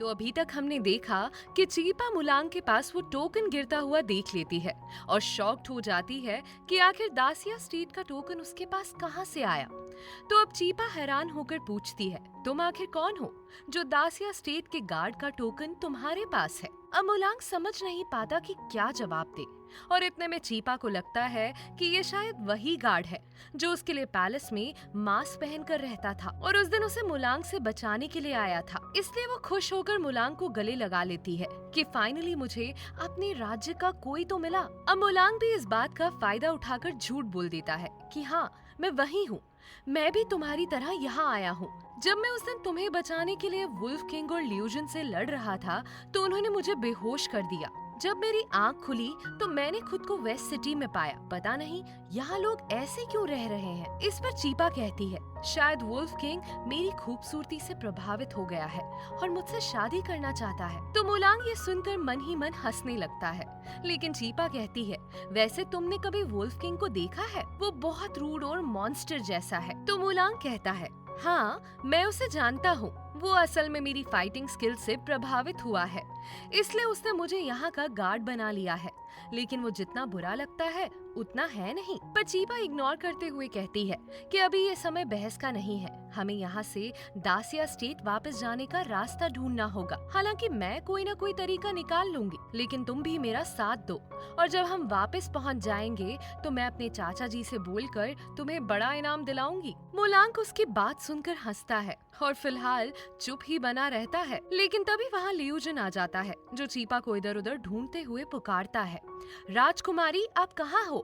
तो अभी तक हमने देखा कि चीपा मुलांग के पास वो टोकन गिरता हुआ देख लेती है और शॉक्ड हो जाती है कि आखिर दासिया स्ट्रीट का टोकन उसके पास कहां से आया। तो अब चीपा हैरान होकर पूछती है, तुम आखिर कौन हो जो दासिया स्टेट के गार्ड का टोकन तुम्हारे पास है। अब मुलांग समझ नहीं पाता कि क्या जवाब दे और इतने में चीपा को लगता है कि ये शायद वही गार्ड है जो उसके लिए पैलेस में मास्क पहनकर रहता था और उस दिन उसे मुलांग से बचाने के लिए आया था। इसलिए वो खुश होकर मुलांग को गले लगा लेती है कि फाइनली मुझे अपने राज्य का कोई तो मिला। अब मुलांग भी इस बात का फायदा उठाकर झूठ बोल देता है कि हाँ, मैं वही हूँ, मैं भी तुम्हारी तरह यहाँ आया हूँ। जब मैं उस दिन तुम्हें बचाने के लिए वुल्फ किंग और ल्यूजन से लड़ रहा था तो उन्होंने मुझे बेहोश कर दिया। जब मेरी आंख खुली तो मैंने खुद को वेस्ट सिटी में पाया। पता नहीं यहाँ लोग ऐसे क्यों रह रहे हैं। इस पर चीपा कहती है, शायद वुल्फ किंग मेरी खूबसूरती से प्रभावित हो गया है और मुझसे शादी करना चाहता है। तो मुलांग ये सुनकर मन ही मन हंसने लगता है। लेकिन चीपा कहती है, वैसे तुमने कभी वुल्फ किंग को देखा है? वो बहुत रूड और मॉन्स्टर जैसा है। तो मुलांग कहता है, हाँ, मैं उसे जानता हूँ। वो असल में मेरी फाइटिंग स्किल से प्रभावित हुआ है, इसलिए उसने मुझे यहाँ का गार्ड बना लिया है। लेकिन वो जितना बुरा लगता है उतना है नहीं। पर चीपा इग्नोर करते हुए कहती है कि अभी ये समय बहस का नहीं है, हमें यहाँ से दासिया स्टेट वापस जाने का रास्ता ढूंढना होगा। हालांकि मैं कोई ना कोई तरीका निकाल लूंगी, लेकिन तुम भी मेरा साथ दो और जब हम वापस पहुँच जाएंगे तो मैं अपने चाचा जी से बोलकर तुम्हें बड़ा इनाम दिलाऊंगी। मुलांग उसकी बात सुनकर हंसता है और फिलहाल चुप ही बना रहता है। लेकिन तभी वहाँ ल्यूजन आ जाता है जो चीपा को इधर उधर ढूंढते हुए पुकारता है, राजकुमारी आप कहाँ हो?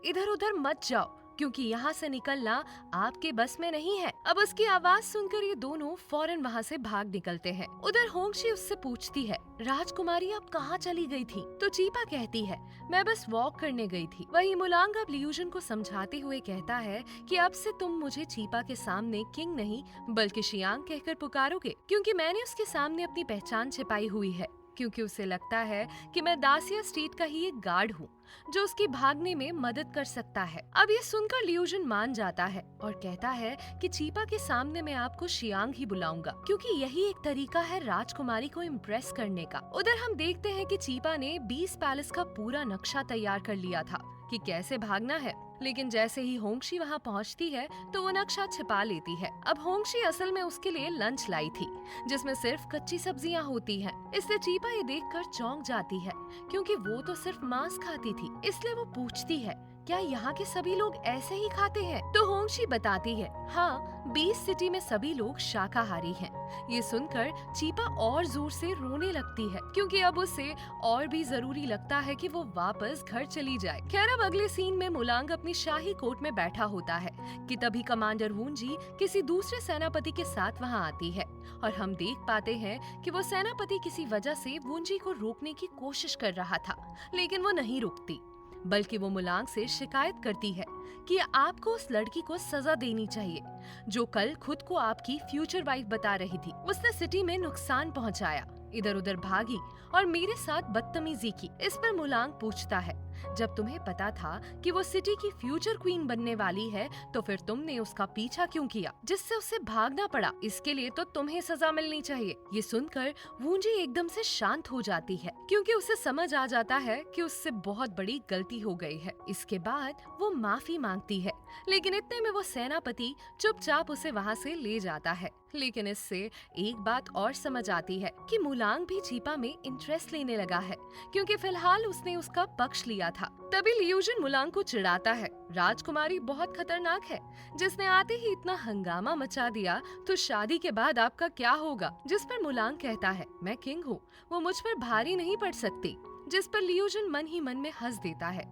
इधर उधर मत जाओ क्योंकि यहाँ से निकलना आपके बस में नहीं है। अब उसकी आवाज सुनकर ये दोनों फौरन वहाँ से भाग निकलते हैं। उधर होंगशी उससे पूछती है, राजकुमारी आप कहाँ चली गई थी? तो चीपा कहती है, मैं बस वॉक करने गई थी। वही मुलांग अब ल्यूजन को समझाते हुए कहता है कि अब से तुम मुझे चीपा के सामने किंग नहीं बल्कि शियांग कहकर पुकारोगे, क्योंकि मैंने उसके सामने अपनी पहचान छिपाई हुई है। क्योंकि उसे लगता है कि मैं दासिया स्ट्रीट का ही एक गार्ड हूँ जो उसकी भागने में मदद कर सकता है। अब ये सुनकर ल्यूजन मान जाता है और कहता है कि चीपा के सामने मैं आपको शियांग ही बुलाऊंगा, क्योंकि यही एक तरीका है राजकुमारी को इम्प्रेस करने का। उधर हम देखते हैं कि चीपा ने 20 पैलेस का पूरा नक्शा तैयार कर लिया था कि कैसे भागना है। लेकिन जैसे ही होंगशी वहाँ पहुँचती है तो वो नक्शा छिपा लेती है। अब होंगशी असल में उसके लिए लंच लाई थी जिसमें सिर्फ कच्ची सब्जियाँ होती हैं। इसलिए चीपा ये देखकर चौंक जाती है क्योंकि वो तो सिर्फ मांस खाती थी। इसलिए वो पूछती है, क्या यहाँ के सभी लोग ऐसे ही खाते हैं? तो होंगशी बताती है, हाँ, 20 सिटी में सभी लोग शाकाहारी हैं। ये सुनकर चीपा और जोर से रोने लगती है क्योंकि अब उसे और भी जरूरी लगता है कि वो वापस घर चली जाए। खैर अब अगले सीन में मुलांग अपनी शाही कोर्ट में बैठा होता है कि तभी कमांडर वूंजी किसी दूसरे सेनापति के साथ वहाँ आती है और हम देख पाते हैं कि वो सेनापति किसी वजह से वूंजी को रोकने की कोशिश कर रहा था, लेकिन वो नहीं रुकती बल्कि वो मुलांग से शिकायत करती है कि आपको उस लड़की को सजा देनी चाहिए जो कल खुद को आपकी फ्यूचर वाइफ बता रही थी। उसने सिटी में नुकसान पहुंचाया, इधर उधर भागी और मेरे साथ बदतमीजी की। इस पर मुलांग पूछता है, जब तुम्हें पता था कि वो सिटी की फ्यूचर क्वीन बनने वाली है तो फिर तुमने उसका पीछा क्यों किया जिससे उसे भागना पड़ा? इसके लिए तो तुम्हें सजा मिलनी चाहिए। ये सुनकर वूंजी एकदम से शांत हो जाती है क्योंकि उसे समझ आ जाता है कि उससे बहुत बड़ी गलती हो गई है। इसके बाद वो माफी मांगती है, लेकिन इतने में वो सेनापति चुपचाप उसे वहाँ से ले जाता है। लेकिन इससे एक बात और समझ आती है कि मुलांग भी चीपा में इंटरेस्ट लेने लगा है क्योंकि फिलहाल उसने उसका पक्ष लिया था। तभी ल्यूजन मुलांग को चिढ़ाता है, राजकुमारी बहुत खतरनाक है, जिसने आते ही इतना हंगामा मचा दिया तो शादी के बाद आपका क्या होगा? जिस पर मुलांग कहता है, मैं किंग हूँ, वो मुझ पर भारी नहीं पड़ सकती। जिस पर ल्यूजन मन ही मन में हंस देता है।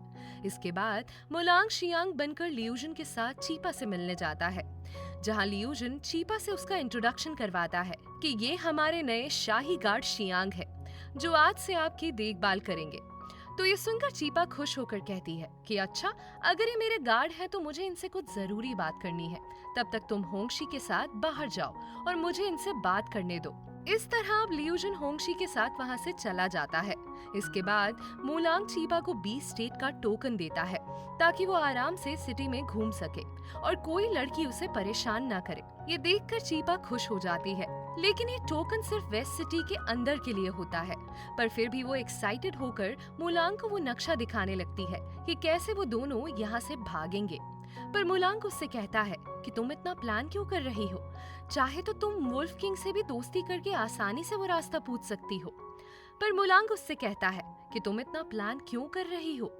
इसके बाद मुलांग शियांग बनकर ल्यूजन के साथ चीपा से मिलने जाता है, जहां ल्यूजन चीपा से उसका इंट्रोडक्शन करवाता है कि ये हमारे नए शाही गार्ड शियांग है जो आज से आपकी देखभाल करेंगे। तो ये सुनकर चीपा खुश होकर कहती है कि अच्छा, अगर ये मेरे गार्ड हैं तो मुझे इनसे कुछ जरूरी बात करनी है। तब तक तुम होंगशी के साथ बाहर जाओ और मुझे इनसे बात करने दो। इस तरह अब ल्यूजन होंगशी के साथ वहाँ से चला जाता है। इसके बाद मुलांग चीपा को 20 स्टेट का टोकन देता है ताकि वो आराम से सिटी में घूम सके और कोई लड़की उसे परेशान ना करे। ये देखकर चीपा खुश हो जाती है लेकिन ये टोकन सिर्फ वेस्ट सिटी के अंदर के लिए होता है। पर फिर भी वो एक्साइटेड होकर मुलांग को वो नक्शा दिखाने लगती है कि कैसे वो दोनों यहाँ से भागेंगे। पर मुलांग उससे कहता है कि तुम इतना प्लान क्यों कर रही हो? चाहे तो तुम वुल्फ किंग से भी दोस्ती करके आसानी से वो रास्ता पूछ सकती हो। पर मुलांग उससे कहता है कि तुम इतना प्लान क्यों कर रही हो?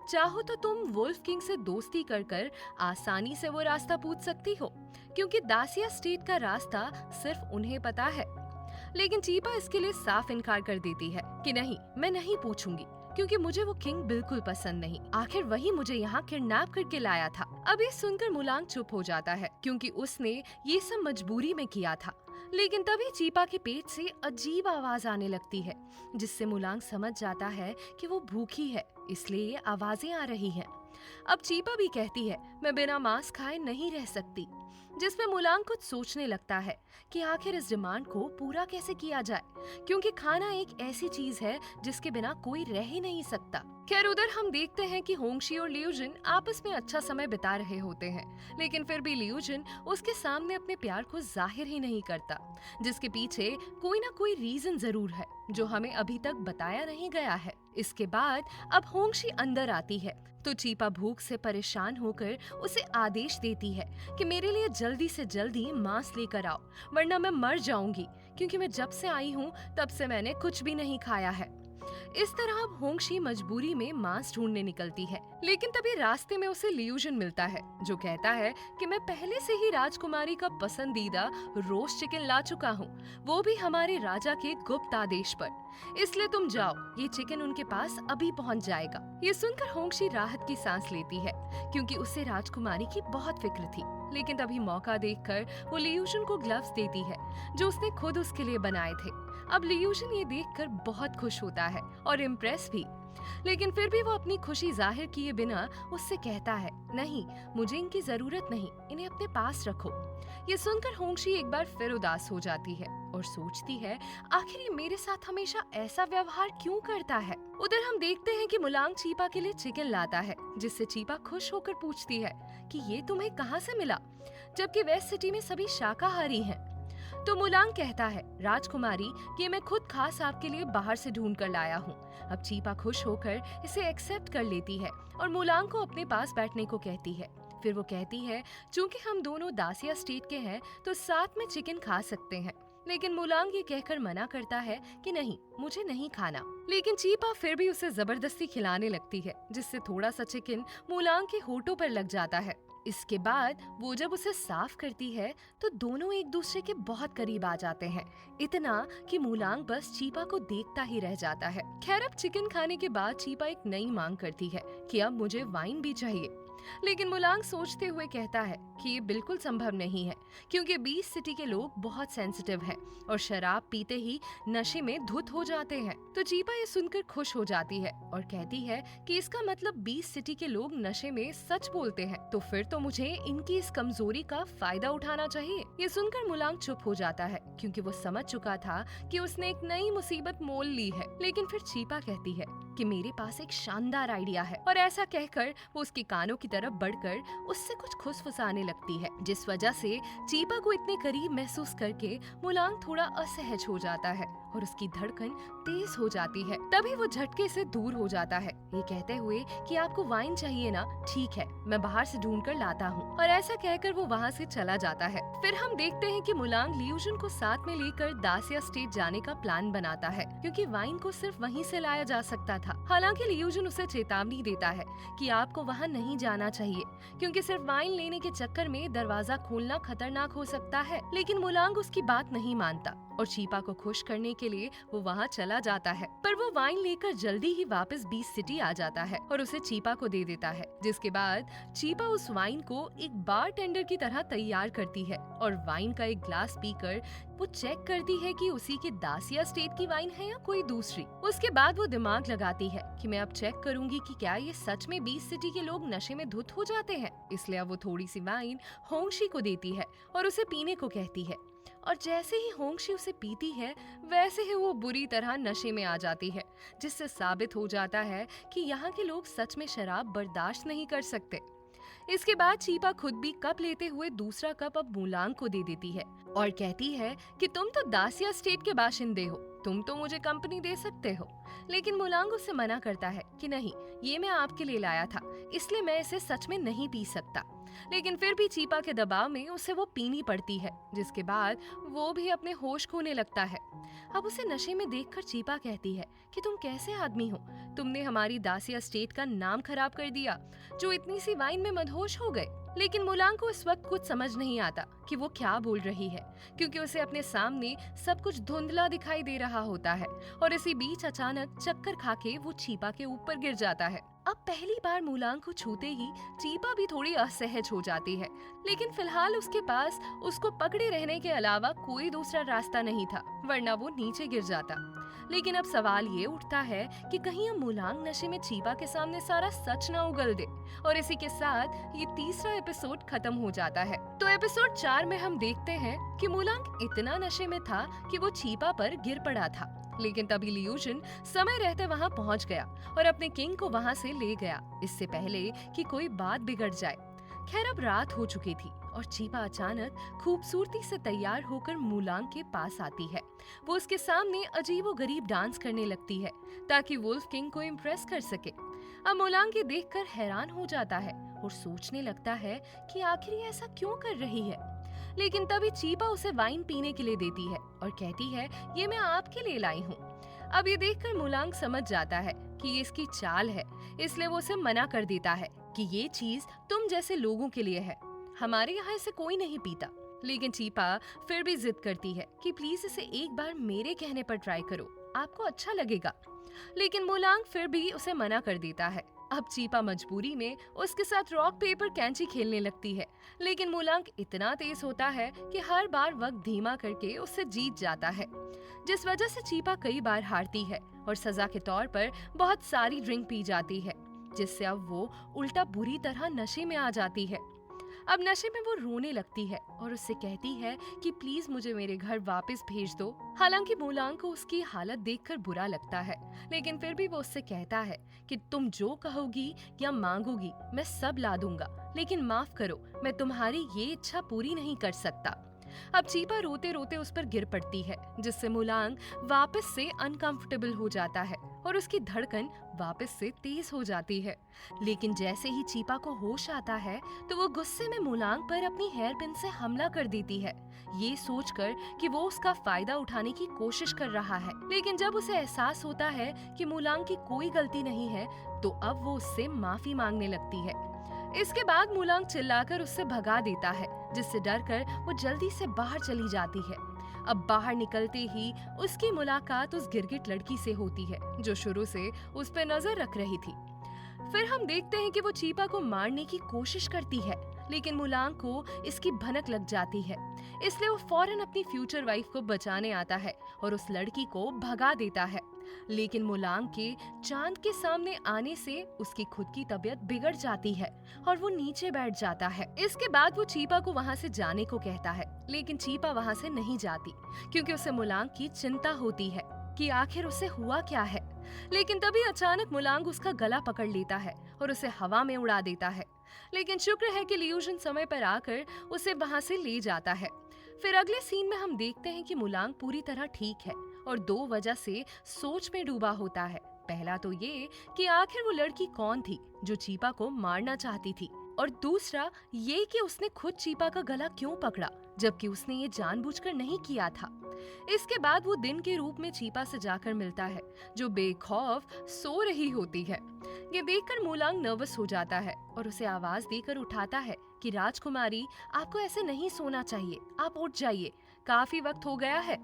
चाहो तो तुम वुल्फ किंग से दोस्ती कर कर आसानी से वो रास्ता पूछ सकती हो, क्योंकि दासिया स्टेट का रास्ता सिर्फ उन्हें पता है। लेकिन चीपा इसके लिए साफ इनकार कर देती है कि नहीं, मैं नहीं पूछूंगी, क्योंकि मुझे वो किंग बिल्कुल पसंद नहीं। आखिर वही मुझे यहाँ किडनैप करके लाया था। अब ये सुनकर मुलांग चुप हो जाता है, क्योंकि उसने ये सब मजबूरी में किया था। लेकिन तभी चीपा के पेट से अजीब आवाज आने लगती है, जिससे मुलांग समझ जाता है कि वो भूखी है, इसलिए ये आवाजें आ रही हैं। अब चीपा भी कहती है, मैं बिना मांस खाए नहीं रह सकती, जिसमें मुलांग कुछ सोचने लगता है कि आखिर इस डिमांड को पूरा कैसे किया जाए, क्योंकि खाना एक ऐसी चीज है जिसके बिना कोई रह ही नहीं सकता। खैर, उधर हम देखते हैं कि होंगशी और लियूजिन आपस में अच्छा समय बिता रहे होते हैं, लेकिन फिर भी लियूजिन उसके सामने अपने प्यार को जाहिर ही नहीं करता, जिसके पीछे कोई ना कोई रीजन जरूर है जो हमें अभी तक बताया नहीं गया है। इसके बाद अब होंगशी अंदर आती है तो चीपा भूख से परेशान होकर उसे आदेश देती है कि मेरे लिए जल्दी से जल्दी मांस लेकर आओ, वरना मैं मर जाऊंगी, क्योंकि मैं जब से आई हूँ तब से मैंने कुछ भी नहीं खाया है। इस तरह अब होंगशी मजबूरी में मांस ढूंढने निकलती है, लेकिन तभी रास्ते में उसे लियूजिन मिलता है, जो कहता है कि मैं पहले से ही राजकुमारी का पसंदीदा रोस्ट चिकन ला चुका हूँ, वो भी हमारे राजा के गुप्त आदेश पर, इसलिए तुम जाओ, ये चिकन उनके पास अभी पहुँच जाएगा। ये सुनकर होंगशी राहत की सांस लेती है, क्योंकि उसे राजकुमारी की बहुत फिक्र थी। लेकिन तभी मौका देखकर वो लियूजिन को ग्लव्स देती है, जो उसने खुद उसके लिए बनाए थे। अब लियूजिन ये देखकर बहुत खुश होता है और इम्प्रेस भी, लेकिन फिर भी वो अपनी खुशी जाहिर किए बिना उससे कहता है, नहीं, मुझे इनकी जरूरत नहीं, इन्हें अपने पास रखो। ये सुनकर होंगशी एक बार फिर उदास हो जाती है और सोचती है, आखिर ये मेरे साथ हमेशा ऐसा व्यवहार क्यों करता है। उधर हम देखते हैं कि मुलांग चीपा के लिए चिकन लाता है, जिससे चीपा खुश होकर पूछती है कि ये तुम्हें कहाँ से मिला, जबकि वेस्ट सिटी में सभी शाकाहारी हैं। तो मुलांग कहता है, राजकुमारी, ये मैं खुद खास आपके लिए बाहर से ढूंढ कर लाया हूँ। अब चीपा खुश होकर इसे एक्सेप्ट कर लेती है और मुलांग को अपने पास बैठने को कहती है। फिर वो कहती है, चूंकि हम दोनों दासिया स्टेट के हैं तो साथ में चिकन खा सकते हैं। लेकिन मुलांग ये कहकर मना करता है कि नहीं, मुझे नहीं खाना। लेकिन चीपा फिर भी उसे जबरदस्ती खिलाने लगती है, जिससे थोड़ा सा चिकन मुलांग के होठों पर लग जाता है। इसके बाद वो जब उसे साफ करती है तो दोनों एक दूसरे के बहुत करीब आ जाते हैं, इतना कि मुलांग बस चीपा को देखता ही रह जाता है। खैर, अब चिकन खाने के बाद चीपा एक नई मांग करती है कि अब मुझे वाइन भी चाहिए। लेकिन मुलांग सोचते हुए कहता है कि ये बिल्कुल संभव नहीं है, क्योंकि बीस्ट सिटी के लोग बहुत सेंसिटिव हैं और शराब पीते ही नशे में धुत हो जाते हैं। तो चीपा ये सुनकर खुश हो जाती है और कहती है कि इसका मतलब बीस्ट सिटी के लोग नशे में सच बोलते हैं, तो फिर तो मुझे इनकी इस कमजोरी का फायदा उठाना चाहिए। ये सुनकर मुलांग चुप हो जाता है, क्योंकि वो समझ चुका था कि उसने एक नई मुसीबत मोल ली है। लेकिन फिर चीपा कहती है कि मेरे पास एक शानदार आइडिया है, और ऐसा कहकर वो उसके कानों की तरफ बढ़कर उससे कुछ खुसफुसाने लगती है, जिस वजह से चीपा को इतने करीब महसूस करके मुलांग थोड़ा असहज हो जाता है और उसकी धड़कन तेज हो जाती है। तभी वो झटके से दूर हो जाता है, ये कहते हुए कि आपको वाइन चाहिए ना, ठीक है, मैं बाहर से ढूंढ कर लाता हूँ। और ऐसा कहकर वो वहाँ से चला जाता है। फिर हम देखते हैं कि मुलांग लियूजिन को साथ में लेकर दासिया स्टेट जाने का प्लान बनाता है, क्योंकि वाइन को सिर्फ वहीं से लाया जा सकता था। हालांकि लियूजिन उसे चेतावनी देता है कि आपको वहाँ नहीं जाना चाहिए, क्योंकि सिर्फ वाइन लेने के चक्कर में दरवाजा खोलना खतरनाक हो सकता है। लेकिन मुलांग उसकी बात नहीं मानता और चीपा को खुश करने के लिए वो वहाँ चला जाता है। पर वो वाइन लेकर जल्दी ही वापस बीस्ट सिटी आ जाता है और उसे चीपा को दे देता है, जिसके बाद चीपा उस वाइन को एक बार टेंडर की तरह तैयार करती है और वाइन का एक ग्लास पीकर वो चेक करती है कि उसी की दासिया स्टेट की वाइन है या कोई दूसरी। उसके बाद वो दिमाग लगाती है कि मैं अब चेक करूंगी कि क्या ये सच में बीस्ट सिटी के लोग नशे में धुत हो जाते हैं। इसलिए अब वो थोड़ी सी वाइन होंगशी को देती है और उसे पीने को कहती है, और जैसे ही होंगशी उसे पीती है वैसे ही वो बुरी तरह नशे में आ जाती है, जिससे साबित हो जाता है कि यहाँ के लोग सच में शराब बर्दाश्त नहीं कर सकते। इसके बाद चीपा खुद भी कप लेते हुए दूसरा कप अब मुलांग को दे देती है और कहती है कि तुम तो दासिया स्टेट के बाशिंदे हो, तुम तो मुझे कंपनी दे सकते हो। लेकिन मुलांग उससे मना करता है कि नहीं, ये मैं आपके लिए लाया था, इसलिए मैं इसे सच में नहीं पी सकता। लेकिन फिर भी चीपा के दबाव में उसे वो पीनी पड़ती है, जिसके बाद वो भी अपने होश खोने लगता है। अब उसे नशे में देखकर चीपा कहती है कि तुम कैसे आदमी हो, तुमने हमारी दासिया स्टेट का नाम खराब कर दिया, जो इतनी सी वाइन में मदहोश हो गए। लेकिन मुलांग को इस वक्त कुछ समझ नहीं आता कि वो क्या बोल रही है, क्योंकि उसे अपने सामने सब कुछ धुंधला दिखाई दे रहा होता है। और इसी बीच अचानक चक्कर खाके वो चीपा के ऊपर गिर जाता है। अब पहली बार मुलांग को छूते ही चीपा भी थोड़ी असहज हो जाती है, लेकिन फिलहाल उसके पास उसको पकड़े रहने के अलावा कोई दूसरा रास्ता नहीं था, वरना वो नीचे गिर जाता। लेकिन अब सवाल ये उठता है कि कहीं अब मुलांग नशे में चीपा के सामने सारा सच न उगल दे। और इसी के साथ ये तीसरा एपिसोड खत्म हो जाता है। तो एपिसोड 4 में हम देखते हैं कि मुलांग इतना नशे में था कि वो चीपा पर गिर पड़ा था, लेकिन तभी लियूजन समय रहते वहां पहुंच गया और अपने किंग को वहां से ले गया, इससे पहले कि कोई बात बिगड़ जाए। खैर अब रात हो चुकी थी और चीपा अचानक खूबसूरती से तैयार होकर मुलांग के पास आती है। वो उसके सामने अजीबोगरीब डांस करने लगती है ताकि वुल्फ किंग को इम्प्रेस कर सके। अब मुलांग ये देखकर हैरान हो जाता है और सोचने लगता है कि आखिर ये ऐसा क्यों कर रही है। लेकिन तभी चीपा उसे वाइन पीने के लिए देती है और कहती है, ये मैं आपके लिए लाई हूँ। अब ये देखकर मुलांग समझ जाता है कि ये इसकी चाल है, इसलिए वो उसे मना कर देता है कि ये चीज तुम जैसे लोगों के लिए है, हमारे यहाँ इसे कोई नहीं पीता। लेकिन चीपा फिर भी जिद करती है कि प्लीज इसे एक बार मेरे कहने पर ट्राई करो, आपको अच्छा लगेगा। लेकिन मुलांग फिर भी उसे मना कर देता है। अब चीपा मजबूरी में उसके साथ रॉक पेपर कैंची खेलने लगती है, लेकिन मुलांग इतना तेज होता है कि हर बार वक्त धीमा करके उससे जीत जाता है, जिस वजह से चीपा कई बार हारती है और सजा के तौर पर बहुत सारी ड्रिंक पी जाती है, जिससे अब वो उल्टा बुरी तरह नशे में आ जाती है। अब नशे में वो रोने लगती है और उससे कहती है कि प्लीज मुझे मेरे घर वापस भेज दो। हालांकि मुलांग को उसकी हालत देखकर बुरा लगता है, लेकिन फिर भी वो उससे कहता है कि तुम जो कहोगी या मांगोगी मैं सब ला दूंगा, लेकिन माफ करो, मैं तुम्हारी ये इच्छा पूरी नहीं कर सकता। अब चीपा रोते रोते उस पर गिर पड़ती है, जिससे मुलांग वापस से अनकंफर्टेबल हो जाता है और उसकी धड़कन वापस से तेज हो जाती है। लेकिन जैसे ही चीपा को होश आता है तो वो गुस्से में मुलांग पर अपनी हेयर पिन से हमला कर देती है, ये सोचकर कि वो उसका फायदा उठाने की कोशिश कर रहा है। लेकिन जब उसे एहसास होता है कि मुलांग की कोई गलती नहीं है, तो अब वो उससे माफी मांगने लगती है। इसके बाद मुलांग चिल्लाकर उससे भगा देता है, जिससे डरकर वो जल्दी से बाहर चली जाती है। अब बाहर निकलते ही उसकी मुलाकात उस गिरगिट लड़की से होती है, जो शुरू से उस पर नजर रख रही थी। फिर हम देखते हैं कि वो चीपा को मारने की कोशिश करती है, लेकिन मुलांग को इसकी भनक लग जाती है, इसलिए वो फौरन अपनी फ्यूचर वाइफ को बचाने आता है और उस लड़की को भगा देता है। लेकिन मुलांग के चांद के सामने आने से उसकी खुद की तबीयत बिगड़ जाती है और वो नीचे बैठ जाता है। इसके बाद वो चीपा को वहाँ से जाने को कहता है, लेकिन चीपा वहाँ से नहीं जाती, क्योंकि उसे मुलांग की चिंता होती है कि आखिर उसे हुआ क्या है। लेकिन तभी अचानक मुलांग उसका गला पकड़ लेता है और उसे हवा में उड़ा देता है। लेकिन शुक्र है कि लियूजन समय पर आकर उसे वहाँ से ले जाता है। फिर अगले सीन में हम देखते हैं कि मुलांग पूरी तरह ठीक है और 2 वजह से सोच में डूबा होता है। पहला तो ये कि आखिर वो लड़की कौन थी जो चीपा को मारना चाहती थी, और दूसरा ये कि उसने खुद चीपा का गला क्यों पकड़ा, जबकि उसने ये जानबूझकर नहीं किया था। इसके बाद वो दिन के रूप में चीपा से जाकर मिलता है, जो बेखौफ सो रही होती है। ये देखकर मुलांग नर्वस हो जाता है और उसे आवाज देकर उठाता है कि राजकुमारी, आपको ऐसे नहीं सोना चाहिए, आप उठ जाइए, काफी वक्त हो गया है।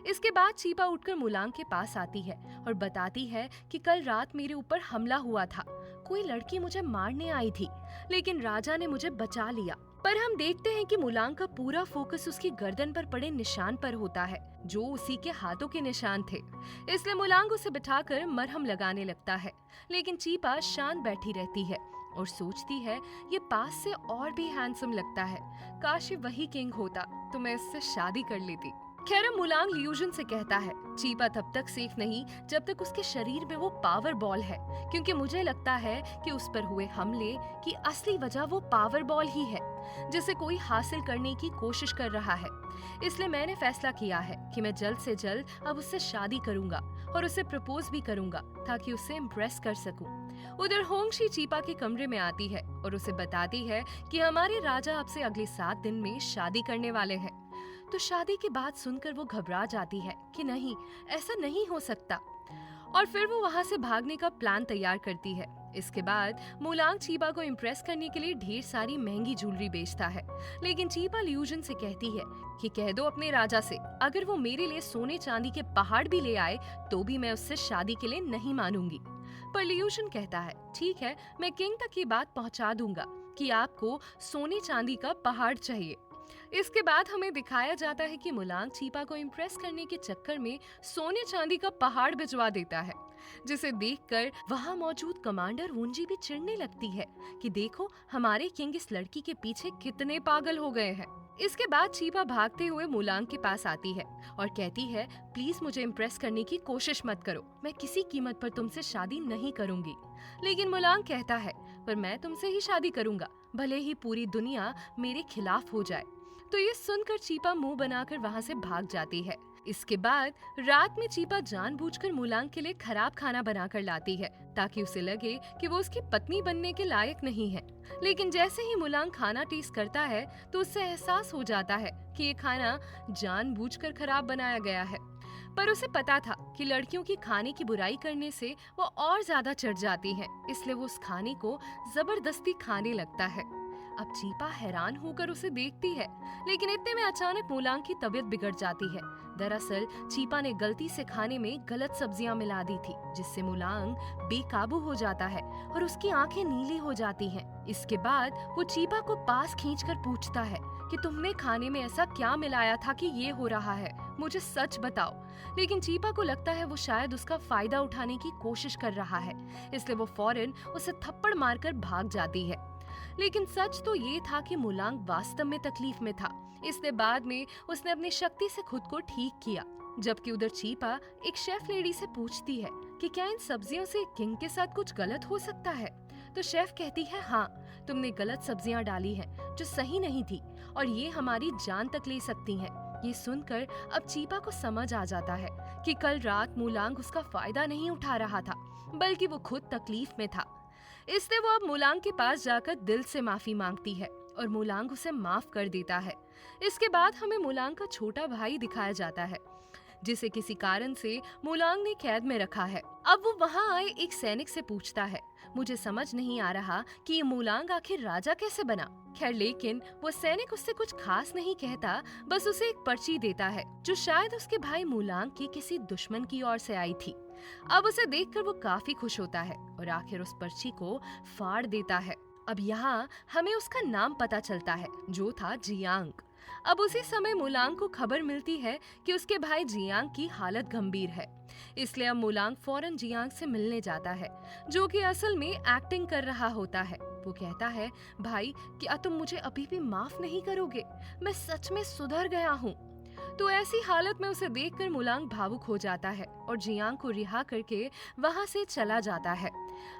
इसके बाद चीपा उठकर मुलांग के पास आती है और बताती है कि कल रात मेरे ऊपर हमला हुआ था, कोई लड़की मुझे मारने आई थी, लेकिन राजा ने मुझे बचा लिया। पर हम देखते हैं कि मुलांग का पूरा फोकस उसकी गर्दन पर पड़े निशान पर होता है, जो उसी के हाथों के निशान थे। इसलिए मुलांग उसे बिठाकर मरहम लगाने लगता है, लेकिन चीपा शांत बैठी रहती है और सोचती है ये पास से और भी हैंडसम लगता है, काश ये वही किंग होता तो मैं इससे शादी कर लेती। खैर अब मुलांग लियूजन से कहता है चीपा तब तक सेफ नहीं जब तक उसके शरीर में वो पावर बॉल है, क्योंकि मुझे लगता है कि उस पर हुए हमले की असली वजह वो पावर बॉल ही है जिसे कोई हासिल करने की कोशिश कर रहा है। इसलिए मैंने फैसला किया है कि मैं जल्द से जल्द अब उससे शादी करूंगा और उसे प्रपोज भी करूंगा ताकि उसे इम्प्रेस कर सकूं। उधर होंगशी चीपा के कमरे में आती है और उसे बताती है कि हमारे राजा आपसे अगले 7 दिन में शादी करने वाले हैं। तो शादी की बात सुनकर वो घबरा जाती है कि नहीं, ऐसा नहीं हो सकता, और फिर वो वहाँ से भागने का प्लान तैयार करती है। इसके बाद मुलांग चीपा को इम्प्रेस करने के लिए ढेर सारी महंगी ज्वेलरी बेचता है, लेकिन चीपा लियूजन से कहती है कि कह दो अपने राजा से अगर वो मेरे लिए सोने चांदी के पहाड़ भी ले आए तो भी मैं उससे शादी के लिए नहीं मानूंगी। पर लियूजन कहता है ठीक है, मैं किंग तक ये बात पहुंचा दूंगा कि आपको सोने चांदी का पहाड़ चाहिए। इसके बाद हमें दिखाया जाता है कि मुलांग चीपा को इम्प्रेस करने के चक्कर में सोने चांदी का पहाड़ भिजवा देता है, जिसे देखकर वहां मौजूद कमांडर वुंजी भी चिढ़ने लगती है कि देखो हमारे किंग इस लड़की के पीछे कितने पागल हो गए हैं। इसके बाद चीपा भागते हुए मुलांग के पास आती है और कहती है प्लीज मुझे इम्प्रेस करने की कोशिश मत करो, मैं किसी कीमत पर तुमसे शादी नहीं करूंगी। लेकिन मुलांग कहता है पर मैं तुमसे ही शादी करूंगा, भले ही पूरी दुनिया मेरे खिलाफ हो जाए। तो ये सुनकर चीपा मुंह बनाकर वहां से भाग जाती है। इसके बाद रात में चीपा जानबूझकर मुलांग के लिए खराब खाना बनाकर लाती है ताकि उसे लगे कि वो उसकी पत्नी बनने के लायक नहीं है। लेकिन जैसे ही मुलांग खाना टेस्ट करता है तो उससे एहसास हो जाता है कि ये खाना जानबूझकर खराब बनाया गया है। पर उसे पता था कि लड़कियों की खाने की बुराई करने से वो और ज्यादा चढ़ जाती हैं, इसलिए वो उस खाने को जबरदस्ती खाने लगता है। अब चीपा हैरान होकर उसे देखती है, लेकिन इतने में अचानक मुलांग की तबीयत बिगड़ जाती है। दरअसल चीपा ने गलती से खाने में गलत सब्जियां मिला दी थी, जिससे मुलांग बेकाबू हो जाता है और उसकी आंखें नीली हो जाती हैं। इसके बाद वो चीपा को पास खींचकर पूछता है कि तुमने खाने में ऐसा क्या मिलाया था कि ये हो रहा है, मुझे सच बताओ। लेकिन चीपा को लगता है वो शायद उसका फायदा उठाने की कोशिश कर रहा है, इसलिए वो फौरन उसे थप्पड़ मारकर भाग जाती है। लेकिन सच तो ये था कि मुलांग वास्तव में तकलीफ में था, इसलिए बाद में उसने अपनी शक्ति से खुद को ठीक किया। जबकि उधर चीपा एक शेफ लेडी से पूछती है कि क्या इन सब्जियों से किंग के साथ कुछ गलत हो सकता है। तो शेफ कहती है हाँ, तुमने गलत सब्जियां डाली हैं जो सही नहीं थी और ये हमारी जान तक ले सकती हैं। ये सुनकर अब चीपा को समझ आ जाता है कि कल रात मुलांग उसका फायदा नहीं उठा रहा था, बल्कि वो खुद तकलीफ में था। इसलिए वो अब मुलांग के पास जाकर दिल से माफी मांगती है और मुलांग उसे माफ कर देता है। इसके बाद हमें मुलांग का छोटा भाई दिखाया जाता है, जिसे किसी कारण से मुलांग ने कैद में रखा है। अब वो वहाँ आए एक सैनिक से पूछता है मुझे समझ नहीं आ रहा कि ये मुलांग आखिर राजा कैसे बना। खैर लेकिन वो सैनिक उससे कुछ खास नहीं कहता, बस उसे एक पर्ची देता है जो शायद उसके भाई मुलांग के किसी दुश्मन की ओर से आई थी। अब उसे देखकर वो काफी खुश होता है और आखिर उस पर्ची को फाड़ देता है। अब यहाँ हमें उसका नाम पता चलता है जो था जियांग। अब उसी समय मुलांग को खबर मिलती है कि उसके भाई जियांग की हालत गंभीर है, इसलिए अब मुलांग फौरन जियांग से मिलने जाता है, जो कि असल में एक्टिंग कर रहा होता है। वो कहता है भाई क्या तुम मुझे अभी भी माफ नहीं करोगे, मैं सच में सुधर गया हूँ। तो ऐसी हालत में उसे देखकर मुलांग भावुक हो जाता है और जियांग को रिहा करके वहां से चला जाता है।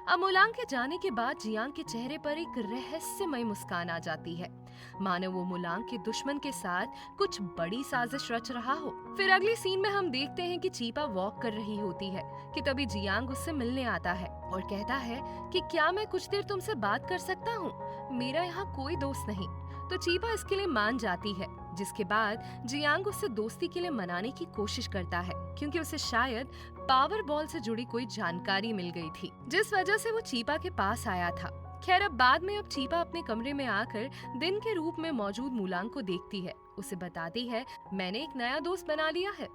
अब मुलांग के जाने के बाद जियांग के चेहरे पर एक रहस्यमय मुस्कान आ जाती है, मानो वो मुलांग के दुश्मन के साथ कुछ बड़ी साजिश रच रहा हो। फिर अगली सीन में हम देखते हैं कि चीपा वॉक कर रही होती है कि तभी जियांग उससे मिलने आता है और कहता है कि क्या मैं कुछ देर तुमसे बात कर सकता हूँ, मेरा यहाँ कोई दोस्त नहीं। तो चीपा इसके लिए मान जाती है, जिसके बाद जियांग उससे दोस्ती के लिए मनाने की कोशिश करता है, क्योंकि उसे शायद पावर बॉल से जुड़ी कोई जानकारी मिल गई थी, जिस वजह से वो चीपा के पास आया था। खैर अब बाद में अब चीपा अपने कमरे में आकर दिन के रूप में मौजूद मुलांग को देखती है। उसे बताती है मैंने एक नया दोस्त बना लिया है।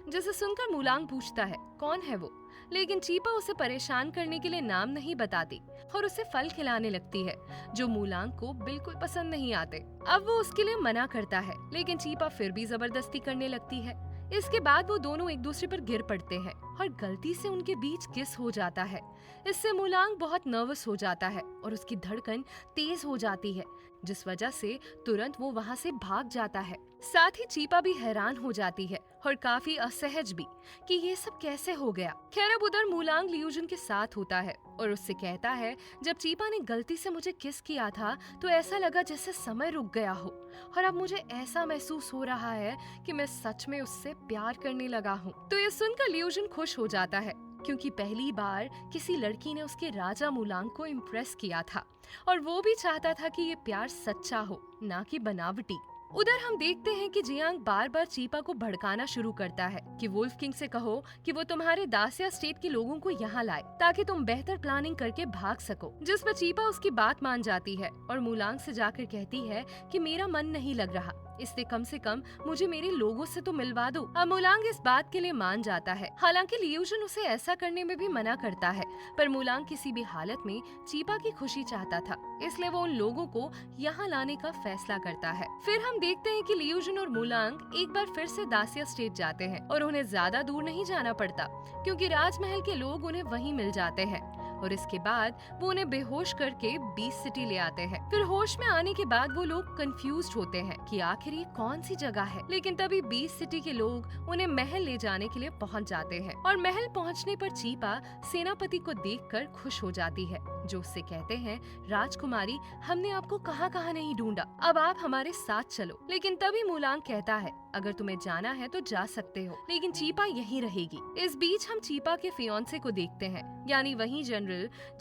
जिसे सुनकर मुलांग पूछता है कौन है वो, लेकिन चीपा उसे परेशान करने के लिए नाम नहीं बताती और उसे फल खिलाने लगती है जो मुलांग को बिल्कुल पसंद नहीं आते। अब वो उसके लिए मना करता है, लेकिन चीपा फिर भी जबरदस्ती करने लगती है। इसके बाद वो दोनों एक दूसरे पर गिर पड़ते हैं और गलती से उनके बीच किस हो जाता है। इससे मुलांग बहुत नर्वस हो जाता है और उसकी धड़कन तेज हो जाती है, जिस वजह से तुरंत वो वहाँ से भाग जाता है। साथ ही चीपा भी हैरान हो जाती है और काफी असहज भी कि ये सब कैसे हो गया। खैर अब उधर मूलांग लियूजन के साथ होता है और उससे कहता है, जब चीपा ने गलती से मुझे किस किया था तो ऐसा लगा जैसे समय रुक गया हो और अब मुझे ऐसा महसूस हो रहा है कि मैं सच में उससे प्यार करने लगा हूँ। तो ये सुनकर लियूजन खुश हो जाता है क्योंकि पहली बार किसी लड़की ने उसके राजा मूलांग को इम्प्रेस किया था और वो भी चाहता था कि ये प्यार सच्चा हो, ना कि बनावटी। उधर हम देखते हैं कि जियांग बार बार चीपा को भड़काना शुरू करता है कि वुल्फ किंग से कहो कि वो तुम्हारे दासिया स्टेट के लोगों को यहाँ लाए ताकि तुम बेहतर प्लानिंग करके भाग सको। जिस पर चीपा उसकी बात मान जाती है और मूलांग से जाकर कहती है कि मेरा मन नहीं लग रहा, इसलिए कम से कम मुझे मेरे लोगों से तो मिलवा दो। अब मूलांग इस बात के लिए मान जाता है। हालांकि लियूजन उसे ऐसा करने में भी मना करता है, पर मूलांग किसी भी हालत में चीपा की खुशी चाहता था, इसलिए वो उन लोगों को यहाँ लाने का फैसला करता है। फिर हम देखते हैं कि लियूजन और मूलांग एक बार फिर से दासिया स्टेट जाते हैं और उन्हें ज्यादा दूर नहीं जाना पड़ता क्योंकि राजमहल के लोग उन्हें वहीं मिल जाते हैं और इसके बाद वो उन्हें बेहोश करके बीस्ट सिटी ले आते हैं। फिर होश में आने के बाद वो लोग कंफ्यूज्ड होते हैं कि आखिर ये कौन सी जगह है, लेकिन तभी बीस्ट सिटी के लोग उन्हें महल ले जाने के लिए पहुंच जाते हैं और महल पहुंचने पर चीपा सेनापति को देखकर खुश हो जाती है, जो उससे कहते हैं, राजकुमारी हमने आपको कहाँ कहाँ नहीं ढूंढा, अब आप हमारे साथ चलो। लेकिन तभी मूलांग कहता है, अगर तुम्हें जाना है तो जा सकते हो, लेकिन चीपा यहीं रहेगी। इस बीच हम चीपा के फियांसे को देखते हैं, यानी वही जनरल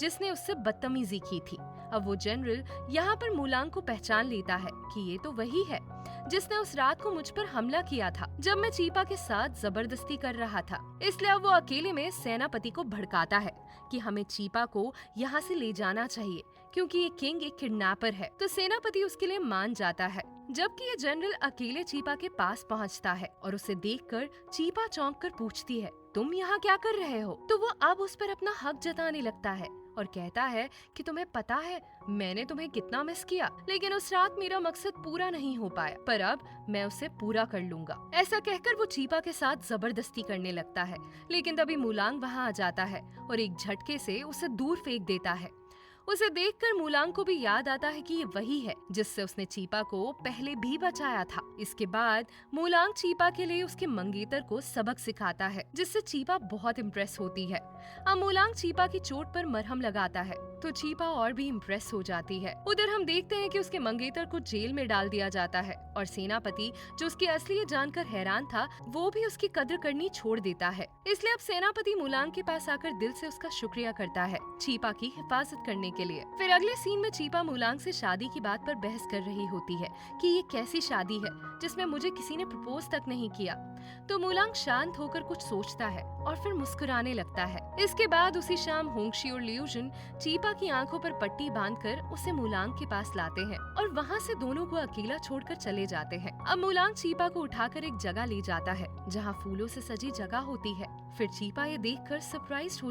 जिसने उससे बदतमीजी की थी। अब वो जनरल यहाँ पर मूलांग को पहचान लेता है कि ये तो वही है जिसने उस रात को मुझ पर हमला किया था जब मैं चीपा के साथ जबरदस्ती कर रहा था। इसलिए अब वो अकेले में सेनापति को भड़काता है कि हमें चीपा को यहाँ से ले जाना चाहिए क्योंकि ये किंग एक किडनैपर है। तो सेनापति उसके लिए मान जाता है, जबकि ये जनरल अकेले चीपा के पास पहुँचता है और उसे देखकर चीपा चौंक कर पूछती है, तुम यहाँ क्या कर रहे हो? तो वो अब उस पर अपना हक जताने लगता है और कहता है कि तुम्हें पता है मैंने तुम्हें कितना मिस किया, लेकिन उस रात मेरा मकसद पूरा नहीं हो पाया, पर अब मैं उसे पूरा कर लूंगा। ऐसा कहकर वो चीपा के साथ जबरदस्ती करने लगता है, लेकिन तभी मूलांग वहाँ आ जाता है और एक झटके से उसे दूर फेंक देता है। उसे देखकर मूलांग को भी याद आता है कि ये वही है जिससे उसने चीपा को पहले भी बचाया था। इसके बाद मूलांग चीपा के लिए उसके मंगेतर को सबक सिखाता है, जिससे चीपा बहुत इम्प्रेस होती है। अब मूलांग चीपा की चोट पर मरहम लगाता है तो चीपा और भी इम्प्रेस हो जाती है। उधर हम देखते हैं कि उसके मंगेतर को जेल में डाल दिया जाता है और सेनापति, जो उसकी असलियत जानकर हैरान था, वो भी उसकी कद्र करनी छोड़ देता है। इसलिए अब सेनापति मूलांग के पास आकर दिल से उसका शुक्रिया करता है चीपा की हिफाजत करने के लिए। फिर अगले सीन में चीपा मूलांग से शादी की बात पर बहस कर रही होती है कि ये कैसी शादी है जिसमें मुझे किसी ने प्रपोज तक नहीं किया। तो मूलांग शांत होकर कुछ सोचता है और फिर मुस्कुराने लगता है। इसके बाद उसी शाम होंगशी और लियूजन चीपा की आंखों पर पट्टी बांधकर उसे मूलांग के पास लाते हैं और वहाँ से दोनों को अकेला छोड़कर चले जाते हैं। अब मूलांग चीपा को उठाकर एक जगह ले जाता है जहाँ फूलों से सजी जगह होती है। फिर चीपा ये देखकर सरप्राइज्ड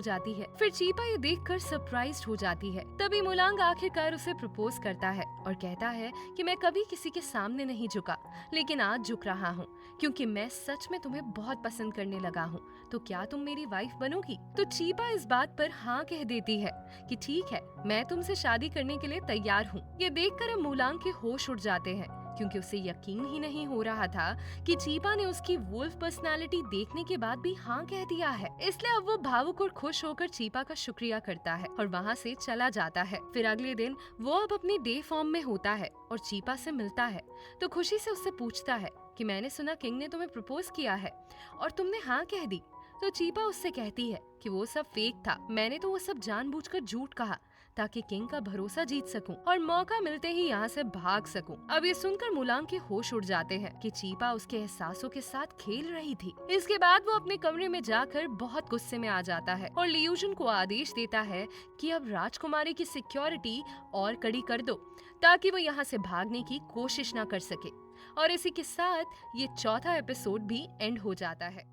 हो जाती है। तभी मूलांग आखिरकार उसे प्रपोज करता है और कहता है कि मैं कभी किसी के सामने नहीं झुका, लेकिन आज झुक रहा हूँ क्योंकि मैं सच में तुम्हें बहुत पसंद करने लगा हूँ। तो क्या तुम मेरी वाइफ बनोगी? तो चीपा इस बात पर हाँ कह देती है कि ठीक है, मैं तुमसे शादी करने के लिए तैयार हूँ। ये देखकर अब मूलांग के होश उड़ जाते हैं क्योंकि उसे यकीन ही नहीं हो रहा था कि चीपा ने उसकी वुल्फ पर्सनालिटी देखने के बाद भी हाँ कह दिया है। इसलिए अब वो भावुक और खुश होकर चीपा का शुक्रिया करता है और वहाँ से चला जाता है। फिर अगले दिन वो अब अपनी डे फॉर्म में होता है और चीपा से मिलता है तो खुशी से उससे पूछता है कि मैंने सुना किंग ने तुम्हें प्रपोज किया है और तुमने हाँ कह दी। तो चीपा उससे कहती है कि वो सब फेक था, मैंने तो वो सब जानबूझकर झूठ कहा ताकि किंग का भरोसा जीत सकूं और मौका मिलते ही यहाँ से भाग सकूं। अब ये सुनकर मूलांग के होश उड़ जाते हैं कि चीपा उसके एहसासों के साथ खेल रही थी। इसके बाद वो अपने कमरे में जाकर बहुत गुस्से में आ जाता है और लियूजन को आदेश देता है कि अब राजकुमारी की सिक्योरिटी और कड़ी कर दो ताकि वो यहाँ से भागने की कोशिश न कर सके। और इसी के साथ ये चौथा एपिसोड भी एंड हो जाता है।